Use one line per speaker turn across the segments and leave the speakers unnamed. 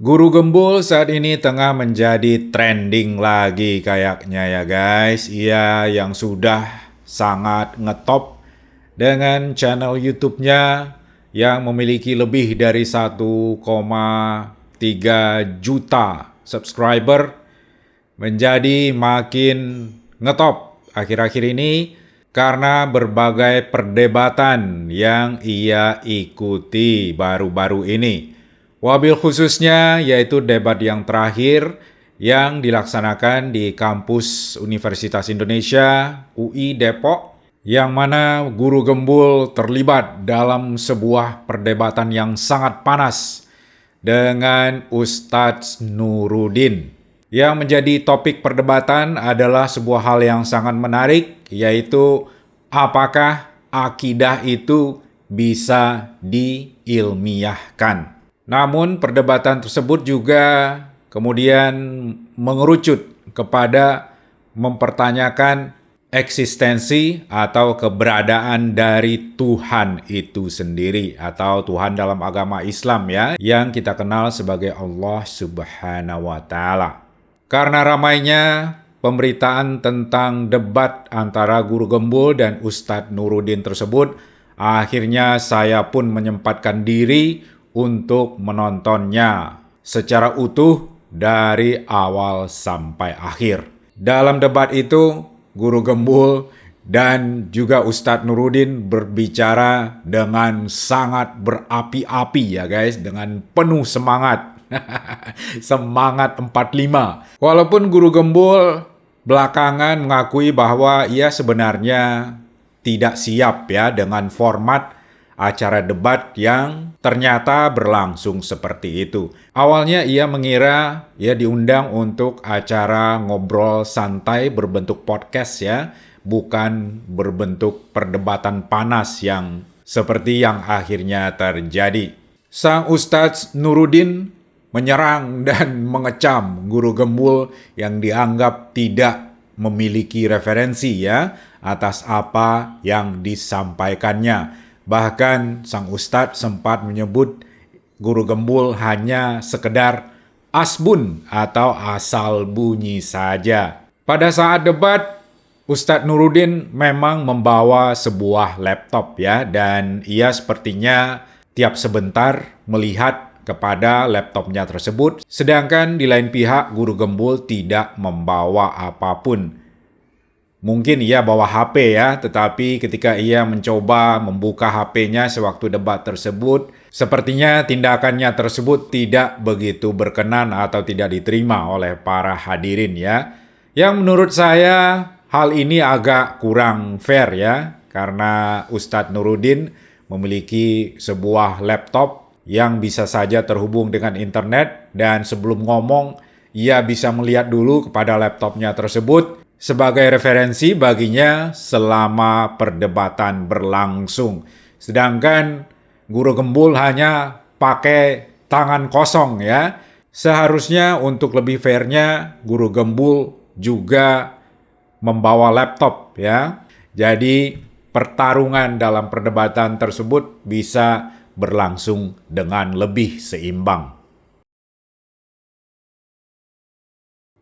Guru Gembul saat ini tengah menjadi trending lagi kayaknya ya guys. Ia yang sudah sangat ngetop dengan channel YouTube-nya yang memiliki lebih dari 1,3 juta subscriber menjadi makin ngetop akhir-akhir ini karena berbagai perdebatan yang ia ikuti baru-baru ini. Wabil khususnya yaitu debat yang terakhir yang dilaksanakan di kampus Universitas Indonesia UI Depok, yang mana Guru Gembul terlibat dalam sebuah perdebatan yang sangat panas dengan Ustadz Nuruddin. Yang menjadi topik perdebatan adalah sebuah hal yang sangat menarik, yaitu apakah akidah itu bisa diilmiahkan. Namun perdebatan tersebut juga kemudian mengerucut kepada mempertanyakan eksistensi atau keberadaan dari Tuhan itu sendiri, atau Tuhan dalam agama Islam ya, yang kita kenal sebagai Allah Subhanahu wa Ta'ala. Karena ramainya pemberitaan tentang debat antara Guru Gembul dan Ustadz Nuruddin tersebut, akhirnya saya pun menyempatkan diri untuk menontonnya secara utuh dari awal sampai akhir. Dalam debat itu, Guru Gembul dan juga Ustadz Nuruddin berbicara dengan sangat berapi-api ya guys, dengan penuh semangat. Semangat 45. Walaupun Guru Gembul belakangan mengakui bahwa ia sebenarnya tidak siap ya dengan format acara debat yang ternyata berlangsung seperti itu. Awalnya ia mengira ia diundang untuk acara ngobrol santai berbentuk podcast ya, bukan berbentuk perdebatan panas yang seperti yang akhirnya terjadi. Sang Ustadz Nuruddin menyerang dan mengecam Guru Gembul yang dianggap tidak memiliki referensi ya atas apa yang disampaikannya. Bahkan sang Ustadz sempat menyebut Guru Gembul hanya sekedar asbun atau asal bunyi saja. Pada saat debat, Ustadz Nuruddin memang membawa sebuah laptop ya, dan ia sepertinya tiap sebentar melihat kepada laptopnya tersebut, sedangkan di lain pihak Guru Gembul tidak membawa apapun. Mungkin ia bawa HP ya, tetapi ketika ia mencoba membuka HP-nya sewaktu debat tersebut, sepertinya tindakannya tersebut tidak begitu berkenan atau tidak diterima oleh para hadirin ya. Yang menurut saya hal ini agak kurang fair ya, karena Ustadz Nuruddin memiliki sebuah laptop yang bisa saja terhubung dengan internet, dan sebelum ngomong ia bisa melihat dulu kepada laptopnya tersebut sebagai referensi baginya selama perdebatan berlangsung. Sedangkan Guru Gembul hanya pakai tangan kosong ya. Seharusnya untuk lebih fairnya Guru Gembul juga membawa laptop ya. Jadi pertarungan dalam perdebatan tersebut bisa berlangsung dengan lebih seimbang.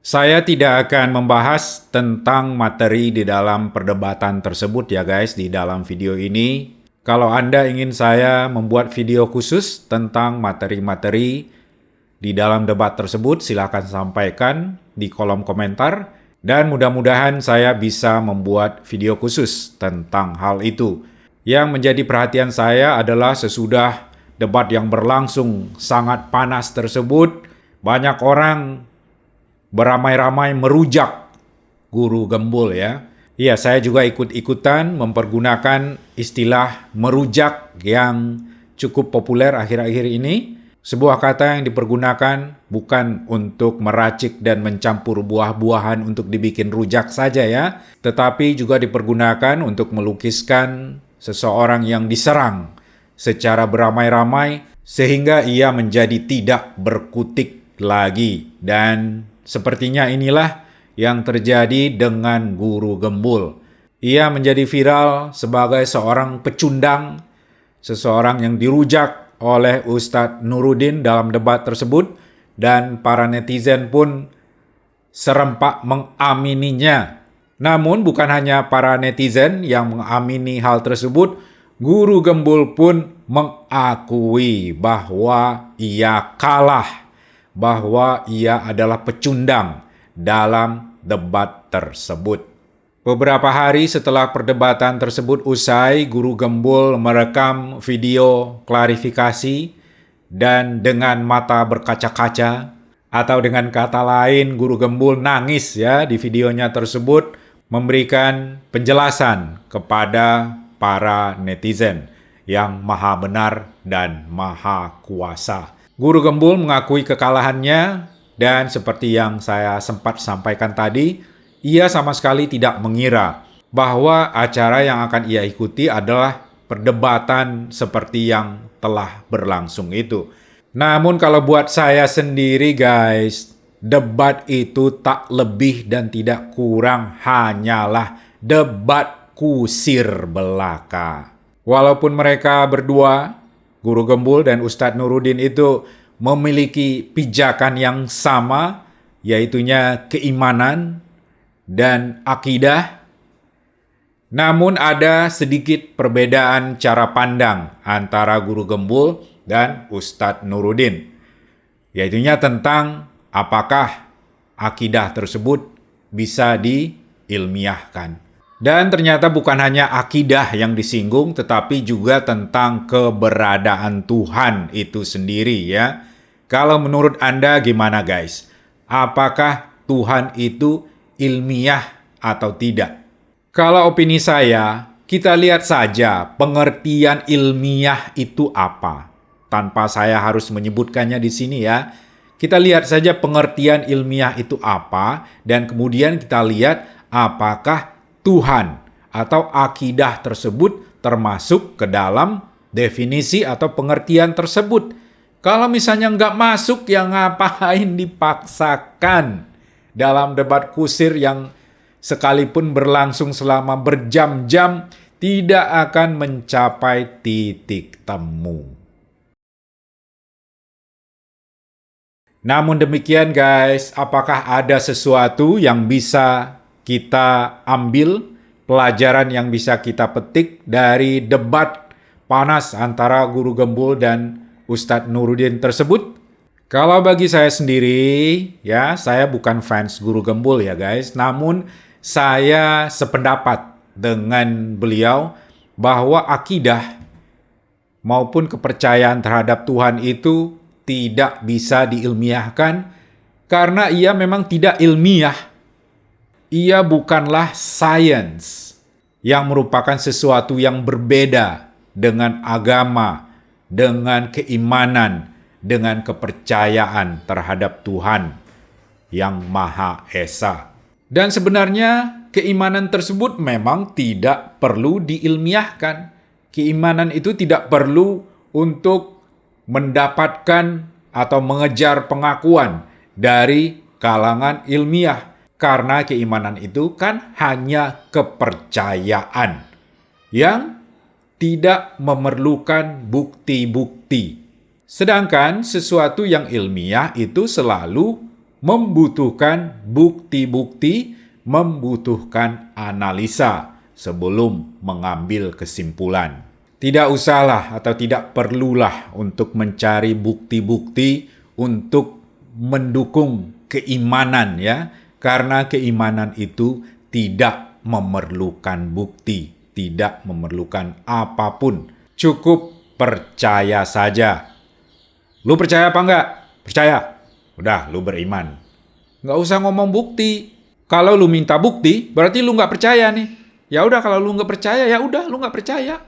Saya tidak akan membahas tentang materi di dalam perdebatan tersebut ya guys di dalam video ini. Kalau Anda ingin saya membuat video khusus tentang materi-materi di dalam debat tersebut, silakan sampaikan di kolom komentar, dan mudah-mudahan saya bisa membuat video khusus tentang hal itu. Yang menjadi perhatian saya adalah sesudah debat yang berlangsung sangat panas tersebut, banyak orang beramai-ramai merujak Guru Gembul ya. Iya, saya juga ikut-ikutan mempergunakan istilah merujak yang cukup populer akhir-akhir ini. Sebuah kata yang dipergunakan bukan untuk meracik dan mencampur buah-buahan untuk dibikin rujak saja ya, tetapi juga dipergunakan untuk melukiskan seseorang yang diserang secara beramai-ramai sehingga ia menjadi tidak berkutik lagi. Dan sepertinya inilah yang terjadi dengan Guru Gembul. Ia menjadi viral sebagai seorang pecundang, seseorang yang dirujak oleh Ustadz Nuruddin dalam debat tersebut, dan para netizen pun serempak mengamininya. Namun bukan hanya para netizen yang mengamini hal tersebut, Guru Gembul pun mengakui bahwa ia kalah, bahwa ia adalah pecundang dalam debat tersebut. Beberapa hari setelah perdebatan tersebut usai, Guru Gembul merekam video klarifikasi dan dengan mata berkaca-kaca, atau dengan kata lain Guru Gembul nangis ya di videonya tersebut, memberikan penjelasan kepada para netizen yang maha benar dan maha kuasa. Guru Gembul mengakui kekalahannya dan seperti yang saya sempat sampaikan tadi, ia sama sekali tidak mengira bahwa acara yang akan ia ikuti adalah perdebatan seperti yang telah berlangsung itu. Namun kalau buat saya sendiri guys, debat itu tak lebih dan tidak kurang hanyalah debat kusir belaka. Walaupun mereka berdua, Guru Gembul dan Ustadz Nuruddin itu memiliki pijakan yang sama, yaitunya keimanan dan akidah, namun ada sedikit perbedaan cara pandang antara Guru Gembul dan Ustadz Nuruddin, yaitunya tentang apakah akidah tersebut bisa diilmiahkan. Dan ternyata bukan hanya akidah yang disinggung, tetapi juga tentang keberadaan Tuhan itu sendiri ya. Kalau menurut Anda gimana guys? Apakah Tuhan itu ilmiah atau tidak? Kalau opini saya, kita lihat saja pengertian ilmiah itu apa. Tanpa saya harus menyebutkannya di sini ya. Kita lihat saja pengertian ilmiah itu apa, dan kemudian kita lihat apakah Tuhan atau akidah tersebut termasuk ke dalam definisi atau pengertian tersebut. Kalau misalnya nggak masuk, ya ngapain dipaksakan dalam debat kusir yang sekalipun berlangsung selama berjam-jam tidak akan mencapai titik temu. Namun demikian guys, apakah ada sesuatu yang bisa kita ambil, pelajaran yang bisa kita petik dari debat panas antara Guru Gembul dan Ustadz Nuruddin tersebut? Kalau bagi saya sendiri, ya saya bukan fans Guru Gembul ya guys, namun saya sependapat dengan beliau bahwa akidah maupun kepercayaan terhadap Tuhan itu tidak bisa diilmiahkan karena ia memang tidak ilmiah. Ia bukanlah sains yang merupakan sesuatu yang berbeda dengan agama, dengan keimanan, dengan kepercayaan terhadap Tuhan yang Maha Esa. Dan sebenarnya keimanan tersebut memang tidak perlu diilmiahkan. Keimanan itu tidak perlu untuk mendapatkan atau mengejar pengakuan dari kalangan ilmiah. Karena keimanan itu kan hanya kepercayaan yang tidak memerlukan bukti-bukti. Sedangkan sesuatu yang ilmiah itu selalu membutuhkan bukti-bukti, membutuhkan analisa sebelum mengambil kesimpulan. Tidak usahlah atau tidak perlulah untuk mencari bukti-bukti untuk mendukung keimanan ya. Karena keimanan itu tidak memerlukan bukti, tidak memerlukan apapun. Cukup percaya saja. Lu percaya apa enggak? Percaya. Udah, lu beriman. Nggak usah ngomong bukti. Kalau lu minta bukti, berarti lu nggak percaya nih. Ya udah, kalau lu nggak percaya, ya udah, lu nggak percaya.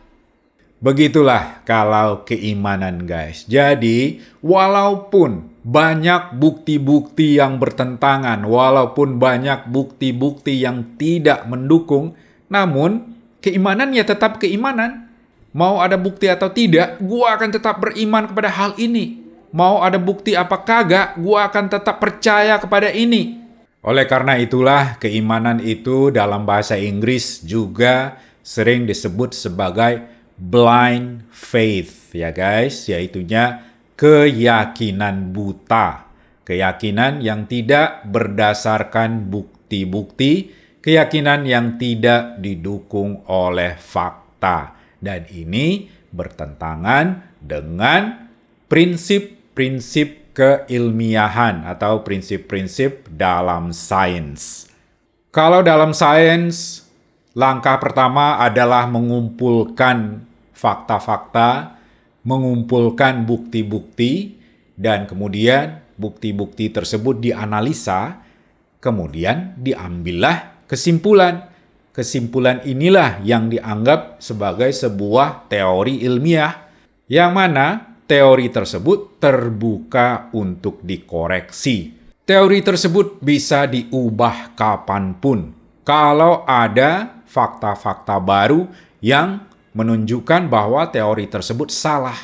Begitulah kalau keimanan guys. Jadi walaupun banyak bukti-bukti yang bertentangan, walaupun banyak bukti-bukti yang tidak mendukung, namun keimanan ya tetap keimanan. Mau ada bukti atau tidak, gua akan tetap beriman kepada hal ini. Mau ada bukti apa kagak, gua akan tetap percaya kepada ini. Oleh karena itulah keimanan itu dalam bahasa Inggris juga sering disebut sebagai blind faith ya guys, yaitunya keyakinan buta. keyakinan yang tidak berdasarkan bukti-bukti, keyakinan yang tidak didukung oleh fakta. Dan ini bertentangan dengan prinsip-prinsip keilmiahan atau prinsip-prinsip dalam sains. Kalau dalam sains, langkah pertama adalah mengumpulkan fakta-fakta, mengumpulkan bukti-bukti, dan kemudian bukti-bukti tersebut dianalisa, kemudian diambillah kesimpulan. Kesimpulan inilah yang dianggap sebagai sebuah teori ilmiah, yang mana teori tersebut terbuka untuk dikoreksi. Teori tersebut bisa diubah kapanpun kalau ada fakta-fakta baru yang menunjukkan bahwa teori tersebut salah.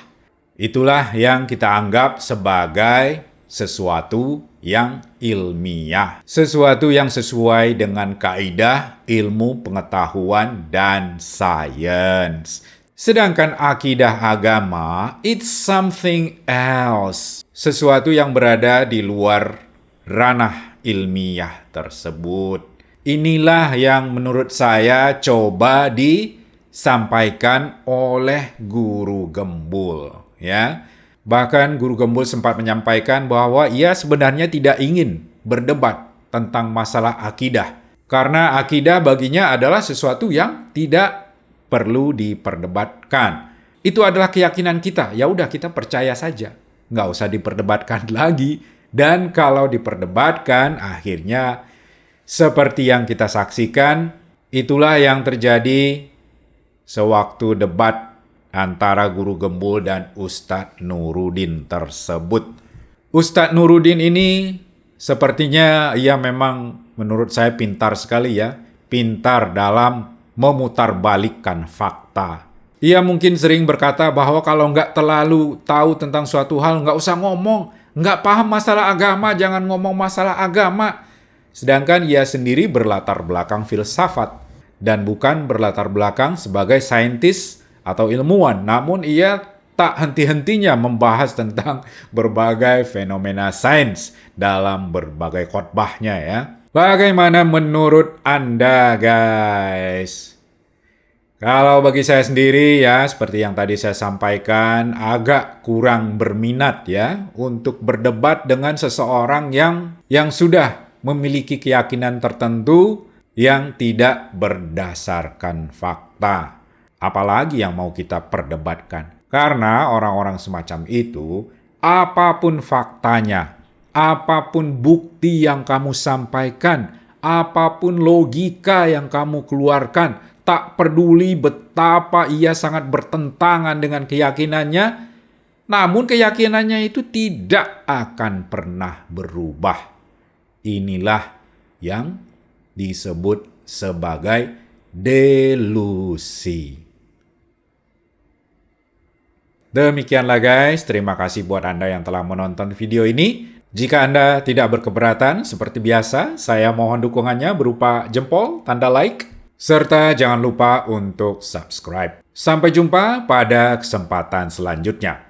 Itulah yang kita anggap sebagai sesuatu yang ilmiah. Sesuatu yang sesuai dengan kaidah ilmu pengetahuan dan sains. Sedangkan akidah agama, it's something else. Sesuatu yang berada di luar ranah ilmiah tersebut. Inilah yang menurut saya coba disampaikan oleh Guru Gembul, ya. Bahkan Guru Gembul sempat menyampaikan bahwa ia sebenarnya tidak ingin berdebat tentang masalah akidah, karena akidah baginya adalah sesuatu yang tidak perlu diperdebatkan. Itu adalah keyakinan kita, ya udah kita percaya saja, nggak usah diperdebatkan lagi. Dan kalau diperdebatkan, akhirnya seperti yang kita saksikan, itulah yang terjadi sewaktu debat antara Guru Gembul dan Ustadz Nuruddin tersebut. Ustadz Nuruddin ini sepertinya ia memang menurut saya pintar sekali ya, pintar dalam memutarbalikkan fakta. Ia mungkin sering berkata bahwa kalau nggak terlalu tahu tentang suatu hal, nggak usah ngomong. Nggak paham masalah agama, jangan ngomong masalah agama. Sedangkan ia sendiri berlatar belakang filsafat dan bukan berlatar belakang sebagai saintis atau ilmuwan. Namun ia tak henti-hentinya membahas tentang berbagai fenomena sains dalam berbagai khotbahnya ya. Bagaimana menurut Anda guys? Kalau bagi saya sendiri ya, seperti yang tadi saya sampaikan, agak kurang berminat ya untuk berdebat dengan seseorang yang sudah memiliki keyakinan tertentu yang tidak berdasarkan fakta. Apalagi yang mau kita perdebatkan. Karena orang-orang semacam itu, apapun faktanya, apapun bukti yang kamu sampaikan, apapun logika yang kamu keluarkan, tak peduli betapa ia sangat bertentangan dengan keyakinannya, namun keyakinannya itu tidak akan pernah berubah. Inilah yang disebut sebagai delusi. Demikianlah guys, terima kasih buat Anda yang telah menonton video ini. Jika Anda tidak berkeberatan, seperti biasa, saya mohon dukungannya berupa jempol, tanda like, serta jangan lupa untuk subscribe. Sampai jumpa pada kesempatan selanjutnya.